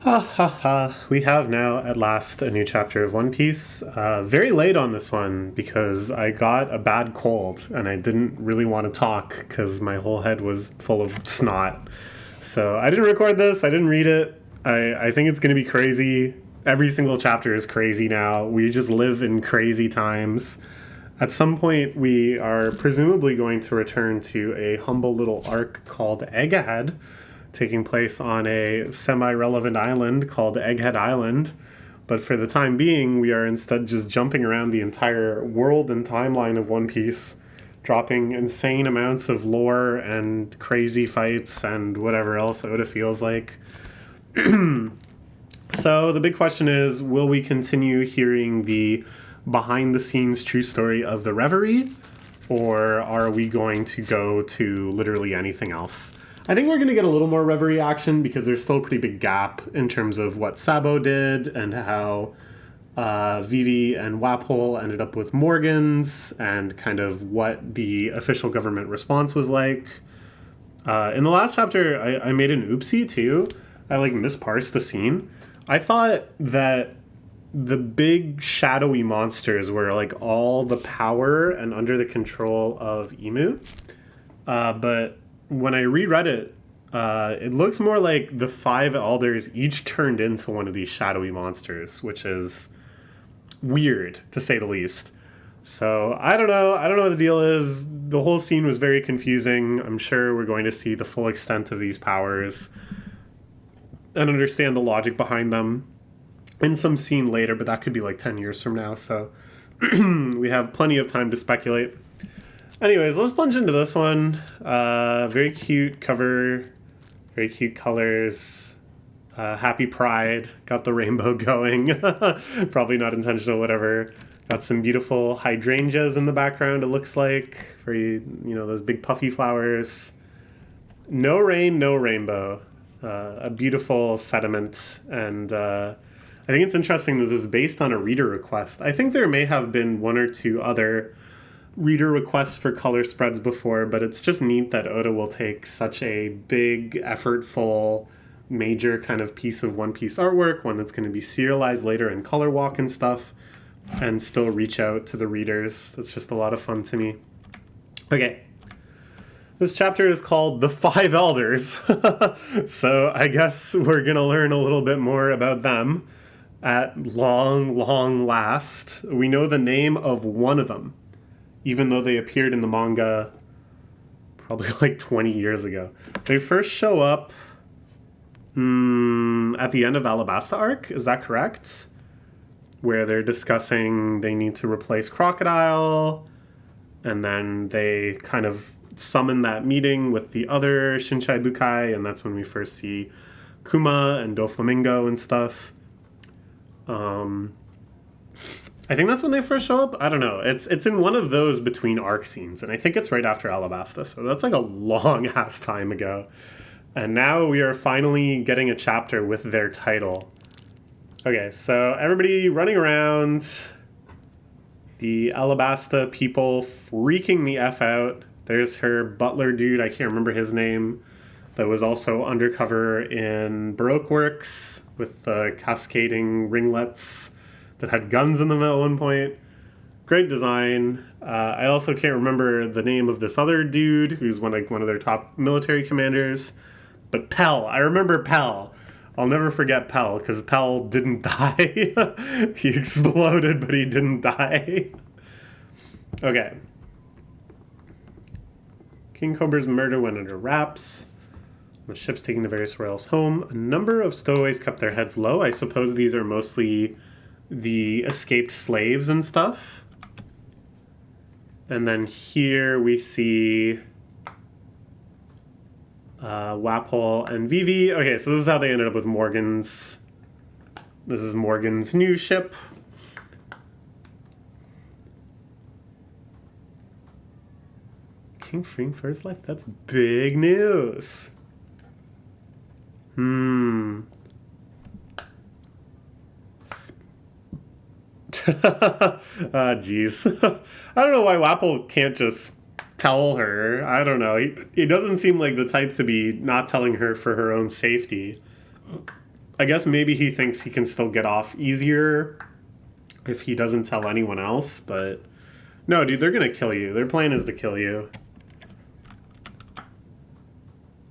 Ha ha ha. We have now at last a new chapter of One Piece. Very late on this one because I got a bad cold and I didn't really want to talk because my whole head was full of snot. So I didn't record this, I didn't read it. I think it's going to be crazy. Every single chapter is crazy now. We just live in crazy times. At some point, we are presumably going to return to a humble little arc called Egghead, taking place on a semi-relevant island called Egghead Island. But for the time being, we are instead just jumping around the entire world and timeline of One Piece, dropping insane amounts of lore and crazy fights and whatever else Oda feels like. So the big question is, will we continue hearing the behind-the-scenes true story of the Reverie, or are we going to go to literally anything else? I think we're going to get a little more Reverie action because there's still a pretty big gap in terms of what Sabo did and how Vivi and Wapol ended up with Morgans and kind of what the official government response was like. In the last chapter, I made an oopsie too. I misparsed the scene. I thought that the big shadowy monsters were all the power and under the control of Emu. But when I reread it, it looks more like the five elders each turned into one of these shadowy monsters, which is weird, to say the least. So, I don't know. I don't know what the deal is. The whole scene was very confusing. I'm sure we're going to see the full extent of these powers and understand the logic behind them in some scene later, but that could be 10 years from now, so we have plenty of time to speculate. Anyways, let's plunge into this one. Very cute cover, very cute colors. Happy Pride, got the rainbow going. Probably not intentional, whatever. Got some beautiful hydrangeas in the background, it looks like. Very, those big puffy flowers. No rain, no rainbow. A beautiful sediment, and I think it's interesting that this is based on a reader request. I think there may have been one or two other reader requests for color spreads before, but it's just neat that Oda will take such a big, effortful, major kind of piece of One Piece artwork, one that's going to be serialized later in Color Walk and stuff, and still reach out to the readers. That's just a lot of fun to me. Okay. This chapter is called The Five Elders, so I guess we're going to learn a little bit more about them at long last. We know the name of one of them, even though they appeared in the manga probably 20 years ago. They first show up at the end of Alabasta arc, is that correct? Where they're discussing they need to replace Crocodile, and then they kind of summon that meeting with the other Shinchai Bukai, and that's when we first see Kuma and Doflamingo and stuff. I think that's when they first show up. I don't know. It's in one of those between arc scenes, and I think it's right after Alabasta, so that's a long ass time ago. And now we are finally getting a chapter with their title. Okay, so everybody running around, the Alabasta people freaking the F out. There's her butler dude, I can't remember his name, that was also undercover in Baroque Works with the cascading ringlets that had guns in them at one point. Great design. I also can't remember the name of this other dude who's one of their top military commanders. But Pell, I remember Pell. I'll never forget Pell, because Pell didn't die. He exploded, but he didn't die. Okay. King Cobra's murder went under wraps. The ship's taking the various royals home. A number of stowaways kept their heads low. I suppose these are mostly the escaped slaves and stuff. And then here we see Wapol and Vivi. Okay, so this is how they ended up with Morgan's. This is Morgan's new ship. King freeing for his life? That's big news. Jeez. I don't know why Wapol can't just tell her. I don't know. He doesn't seem like the type to be not telling her for her own safety. I guess maybe he thinks he can still get off easier if he doesn't tell anyone else, but no, dude, they're gonna kill you. Their plan is to kill you.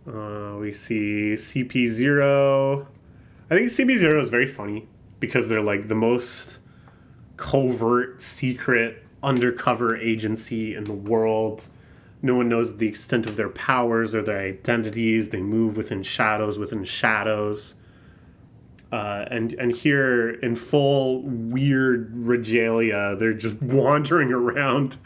We see CP0. I think CP0 is very funny because they're like the most covert, secret, undercover agency in the world. No one knows the extent of their powers or their identities. They move within shadows. And here in full weird regalia, they're just wandering around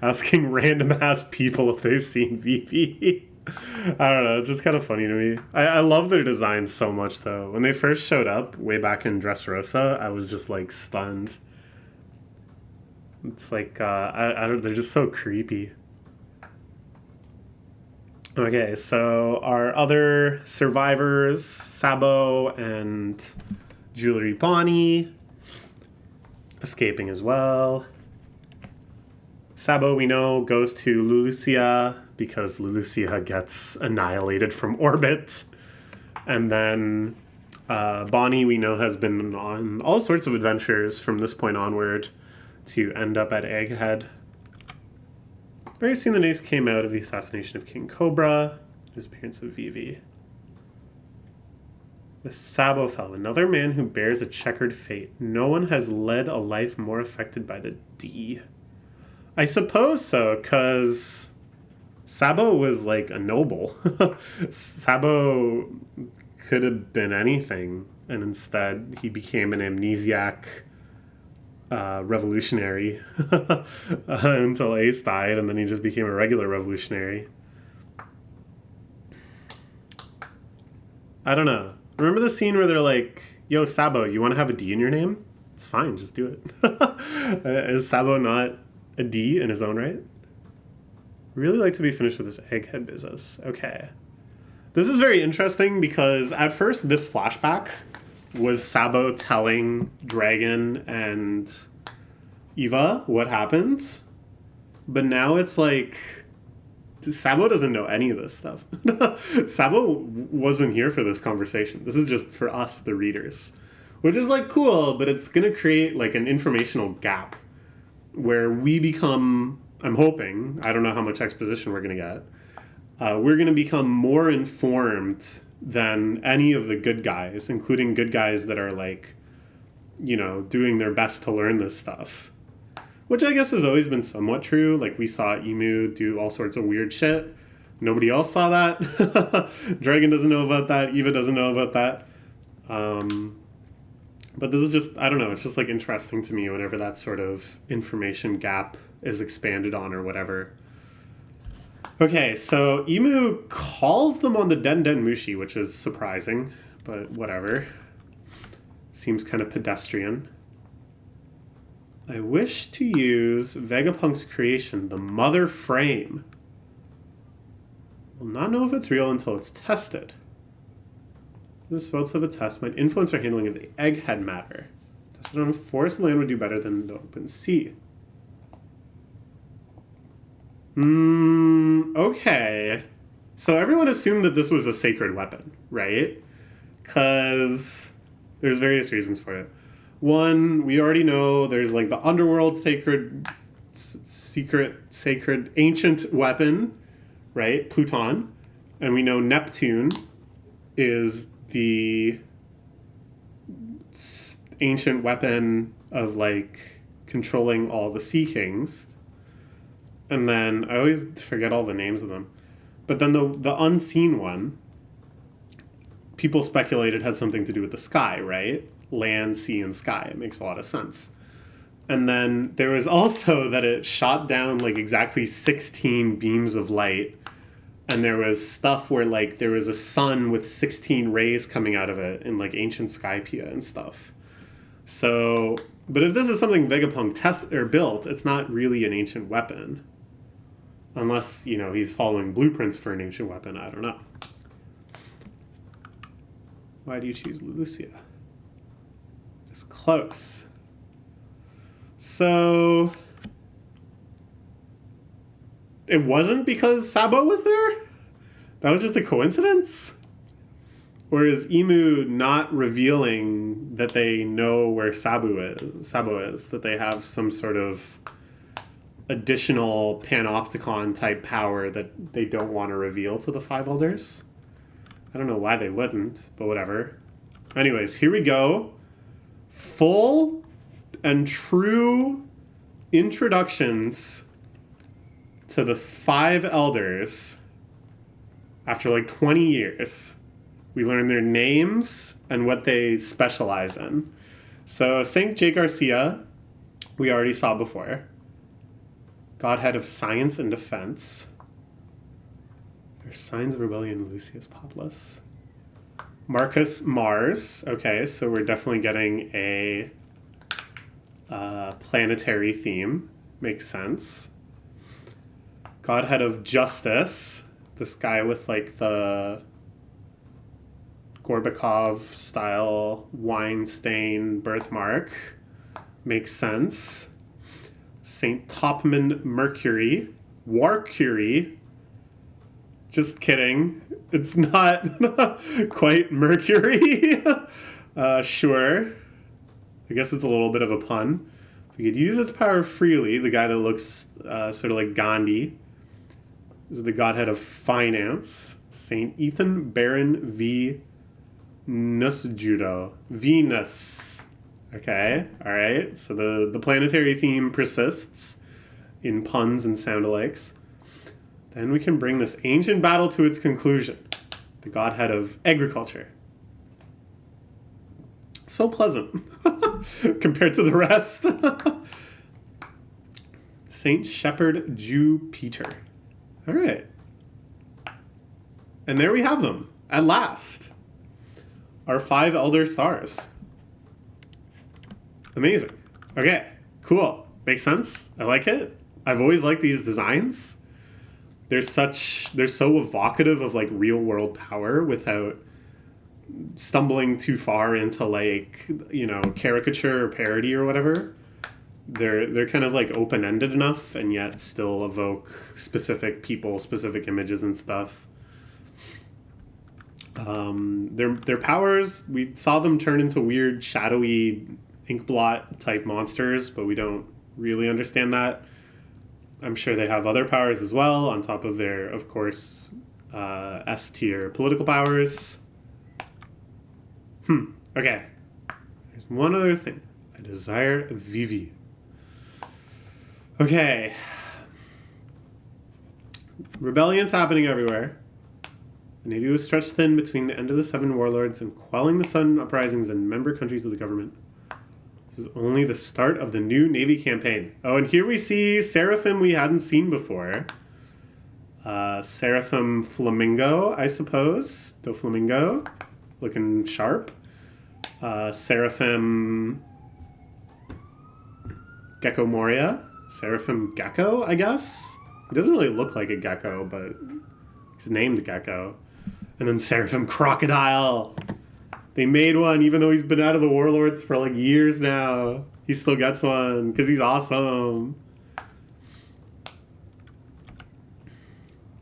asking random ass people if they've seen Vivi. I don't know, it's just kind of funny to me. I love their designs so much though. When they first showed up way back in Dressrosa, I was just like stunned. It's like I don't, they're just so creepy. Okay, so our other survivors, Sabo and Jewelry Bonnie, escaping as well. Sabo, we know, goes to Lulusia because Lulusia gets annihilated from orbit. And then Bonnie, we know, has been on all sorts of adventures from this point onward to end up at Egghead. Very soon the news came out of the assassination of King Cobra, disappearance of Vivi. The Sabo fellow, another man who bears a checkered fate. No one has led a life more affected by the D. I suppose so, because Sabo was like a noble. Sabo could have been anything, and instead he became an amnesiac revolutionary until Ace died, and then he just became a regular revolutionary. I don't know. Remember the scene where they're like, yo, Sabo, you want to have a D in your name? It's fine, just do it. Is Sabo not a D in his own right? Really like to be finished with this Egghead business. Okay. This is very interesting because at first this flashback was Sabo telling Dragon and Eva what happened, but now it's like Sabo doesn't know any of this stuff. Sabo wasn't here for this conversation. This is just for us, the readers, which is like cool, but it's gonna create like an informational gap where we become, I'm hoping, I don't know how much exposition we're gonna get, we're gonna become more informed than any of the good guys, including good guys that are like, you know, doing their best to learn this stuff. Which I guess has always been somewhat true. Like we saw Emu do all sorts of weird shit. Nobody else saw that. Dragon doesn't know about that. Eva doesn't know about that. But this is just, I don't know, it's just like interesting to me whenever that sort of information gap is expanded on or whatever. Okay, so Emu calls them on the Den Den Mushi, which is surprising, but whatever. Seems kind of pedestrian. I wish to use Vegapunk's creation, the Mother Frame. Will not know if it's real until it's tested. The results of a test might influence our handling of the Egghead matter. Tested on forest land would do better than the open sea. Okay. So everyone assumed that this was a sacred weapon, right? Because there's various reasons for it. One, we already know there's like the underworld sacred, ancient weapon, right? Pluton. And we know Neptune is the ancient weapon of like controlling all the sea kings. And then I always forget all the names of them. But then the unseen one, people speculated had something to do with the sky, right? Land, sea, and sky. It makes a lot of sense. And then there was also that it shot down like exactly 16 beams of light. And there was stuff where like there was a sun with 16 rays coming out of it in like ancient Skypiea and stuff. So, but if this is something Vegapunk built, it's not really an ancient weapon. Unless, you know, he's following blueprints for an ancient weapon. I don't know. Why do you choose Lulusia? It's close. So it wasn't because Sabo was there? That was just a coincidence? Or is Emu not revealing that they know where Sabo is, that they have some sort of additional panopticon type power that they don't want to reveal to the Five Elders? I don't know why they wouldn't, but whatever. Anyways, here we go. Full and true introductions to the Five Elders after like 20 years. We learn their names and what they specialize in. So Saint J. Garcia, we already saw before. Godhead of Science and Defense. There's Signs of Rebellion, Lucius Populus. Marcus Mars. Okay, so we're definitely getting a planetary theme. Makes sense. Godhead of Justice. This guy with like the Gorbakov style wine stain birthmark. Makes sense. Saint Topman Mercury. Warcury. Just kidding. It's not quite Mercury. Sure. I guess it's a little bit of a pun. If we could use its power freely, the guy that looks sort of like Gandhi is the godhead of finance. Saint Ethan Baron V. Nusjudo. Venus. Okay, alright. So the planetary theme persists in puns and sound-alikes. Then we can bring this ancient battle to its conclusion. The godhead of agriculture. So pleasant compared to the rest. Saint Shepherd Jew Peter. Alright. And there we have them, at last. Our 5 Elder Stars. Amazing. Okay, cool. Makes sense. I like it. I've always liked these designs. They're so evocative of like real world power without stumbling too far into like, you know, caricature or parody or whatever. They're kind of like open-ended enough and yet still evoke specific people, specific images and stuff. Their powers, we saw them turn into weird shadowy inkblot type monsters, but we don't really understand that. I'm sure they have other powers as well, on top of their, of course, S-tier political powers. Okay. There's one other thing. I desire Vivi. Okay. Rebellion's happening everywhere. The Navy was stretched thin between the end of the 7 warlords and quelling the sudden uprisings in member countries of the government. This is only the start of the new Navy campaign. Oh, and here we see Seraphim we hadn't seen before. Seraphim Flamingo, I suppose. Doflamingo. Looking sharp. Seraphim Gecko Moria. Seraphim Gecko, I guess? He doesn't really look like a gecko, but he's named Gecko. And then Seraphim Crocodile. They made one, even though he's been out of the warlords for like years now. He still gets one, because he's awesome.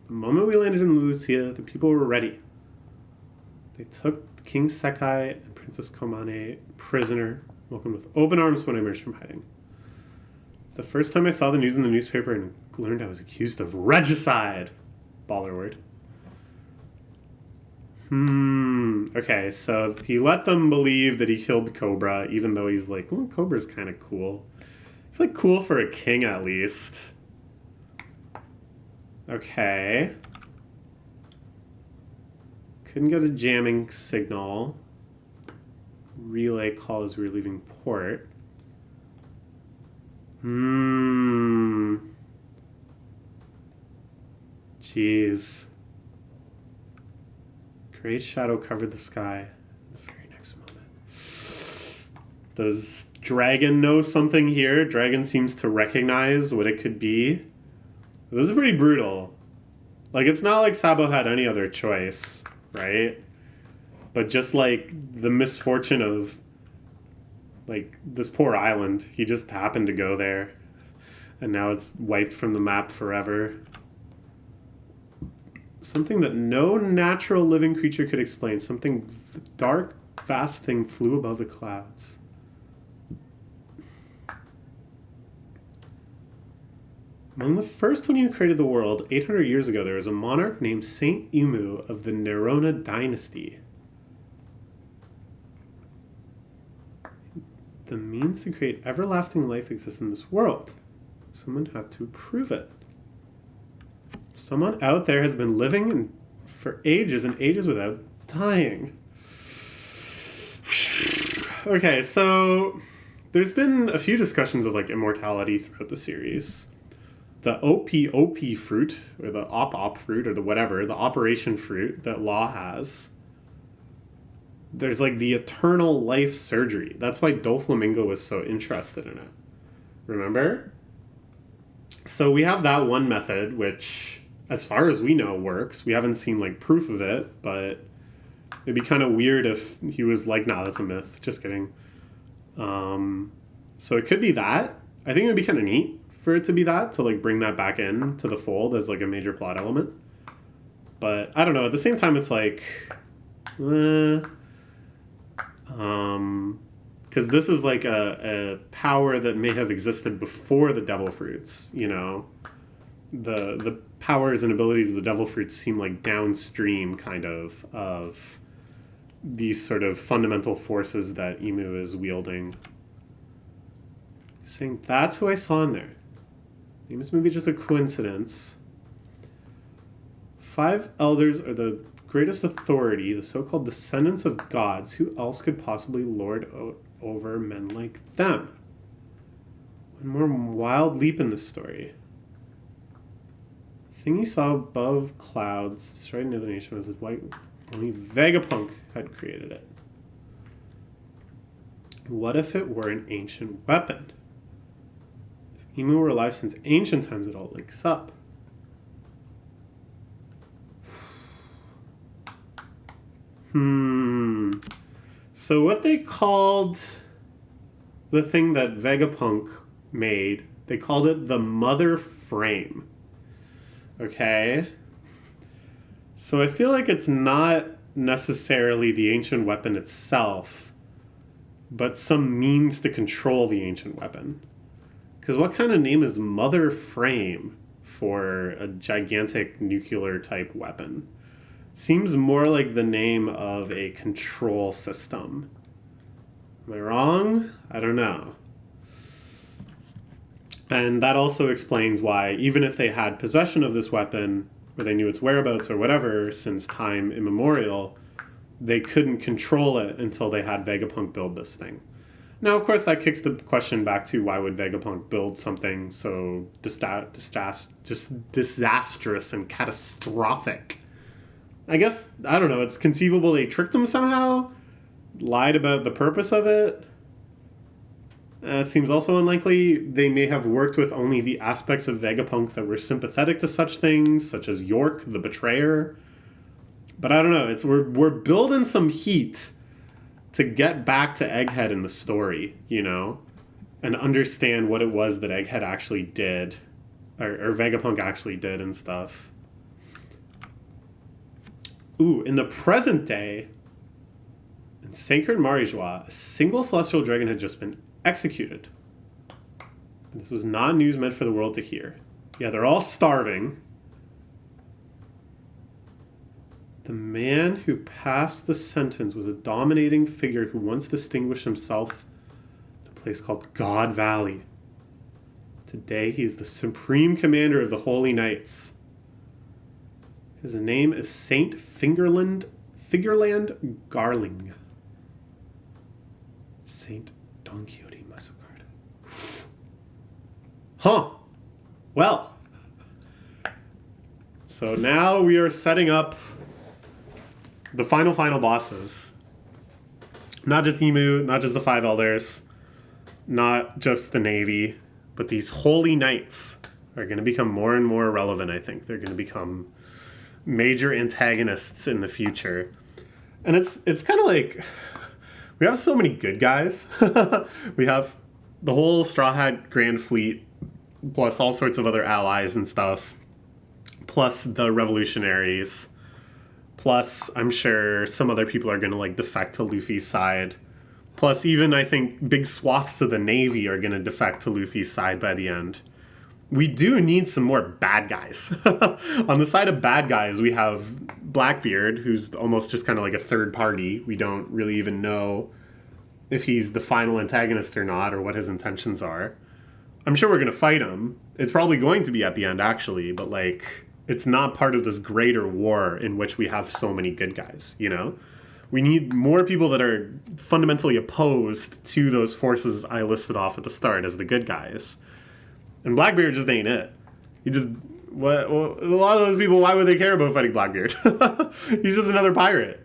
The moment we landed in Lucia, the people were ready. They took King Sekai and Princess Komane prisoner, welcomed with open arms when I emerged from hiding. It's the first time I saw the news in the newspaper and learned I was accused of regicide. Baller word. Okay, so he let them believe that he killed Cobra, even though he's like, well, Cobra's kind of cool. It's like cool for a king, at least. Okay. Couldn't get a jamming signal. Relay call as we were leaving port. Jeez. Great shadow covered the sky. The very next moment. Does Dragon know something here? Dragon seems to recognize what it could be. This is pretty brutal. Like, it's not like Sabo had any other choice, right? But just like the misfortune of like this poor island, he just happened to go there and now it's wiped from the map forever. Something that no natural living creature could explain. Something dark, vast thing flew above the clouds. Among the first when you created the world, 800 years ago, there was a monarch named Saint Imu of the Nerona dynasty. The means to create everlasting life exists in this world. Someone had to prove it. Someone out there has been living for ages and ages without dying. Okay, so there's been a few discussions of like immortality throughout the series. The OP fruit, or the op fruit, or the whatever, the operation fruit that Law has. There's like the eternal life surgery. That's why Doflamingo was so interested in it. Remember? So we have that one method, which, as far as we know, works. We haven't seen like proof of it, but it'd be kind of weird if he was like, nah, that's a myth. Just kidding. So it could be that. I think it would be kind of neat for it to be that, to like bring that back in to the fold as like a major plot element. But I don't know. At the same time, it's like, because this is like a power that may have existed before the devil fruits, you know. The powers and abilities of the devil fruits seem like downstream kind of these sort of fundamental forces that Imu is wielding. Saying that's who I saw in there. Maybe it's maybe just a coincidence. 5 elders are the greatest authority, the so-called descendants of gods. Who else could possibly lord over men like them? One more wild leap in this story. The thing he saw above clouds, straight into the nation, was his white. Only Vegapunk had created it. What if it were an ancient weapon? If Imu were alive since ancient times, it all links up. So what they called the thing that Vegapunk made, they called it the Mother Frame. Okay? So I feel like it's not necessarily the ancient weapon itself, but some means to control the ancient weapon. Because what kind of name is Mother Frame for a gigantic nuclear type weapon? Seems more like the name of a control system. Am I wrong? I don't know. And that also explains why, even if they had possession of this weapon, or they knew its whereabouts or whatever since time immemorial, they couldn't control it until they had Vegapunk build this thing. Now, of course, that kicks the question back to why would Vegapunk build something so disastrous and catastrophic? I guess, I don't know, it's conceivable they tricked him somehow? Lied about the purpose of it? It seems also unlikely. They may have worked with only the aspects of Vegapunk that were sympathetic to such things, such as York, the betrayer. But I don't know, we're building some heat to get back to Egghead in the story, you know? And understand what it was that Egghead actually did, or Vegapunk actually did and stuff. Ooh, in the present day, in Sacred Marijois, a single celestial dragon had just been executed. This was not news meant for the world to hear. Yeah, they're all starving. The man who passed the sentence was a dominating figure who once distinguished himself in a place called God Valley. Today, he is the supreme commander of the Holy Knights. His name is Saint Figurland Garling. Saint Don Quixote Muscard. Huh. Well. So now we are setting up the final bosses. Not just Imu, not just the 5 elders, not just the Navy, but these Holy Knights are going to become more and more relevant, I think. They're going to become major antagonists in the future. And it's kind of like, we have so many good guys. We have the whole Straw Hat Grand Fleet, plus all sorts of other allies and stuff. plus the revolutionaries, plus I'm sure some other people are going to like defect to Luffy's side. Plus, even I think big swaths of the Navy are going to defect to Luffy's side by the end. We do need some more bad guys. On the side of bad guys, we have Blackbeard, who's almost just kind of like a third party. We don't really even know if he's the final antagonist or not, or what his intentions are. I'm sure we're going to fight him. It's probably going to be at the end, actually, but like, it's not part of this greater war in which we have so many good guys, you know? We need more people that are fundamentally opposed to those forces I listed off at the start as the good guys. And Blackbeard just ain't it. He just... a lot of those people, why would they care about fighting Blackbeard? He's just another pirate.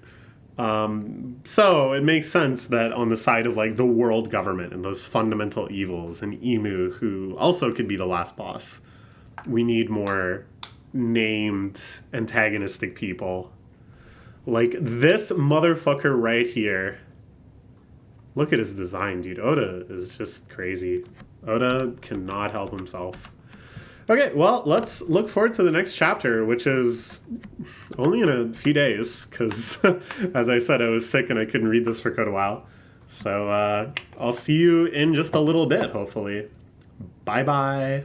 So it makes sense that on the side of like the world government and those fundamental evils and Emu, who also could be the last boss, we need more named antagonistic people. Like this motherfucker right here. Look at his design, dude. Oda is just crazy. Oda cannot help himself. Okay, well, let's look forward to the next chapter, which is only in a few days, because, as I said, I was sick and I couldn't read this for quite a while. So I'll see you in just a little bit, hopefully. Bye-bye.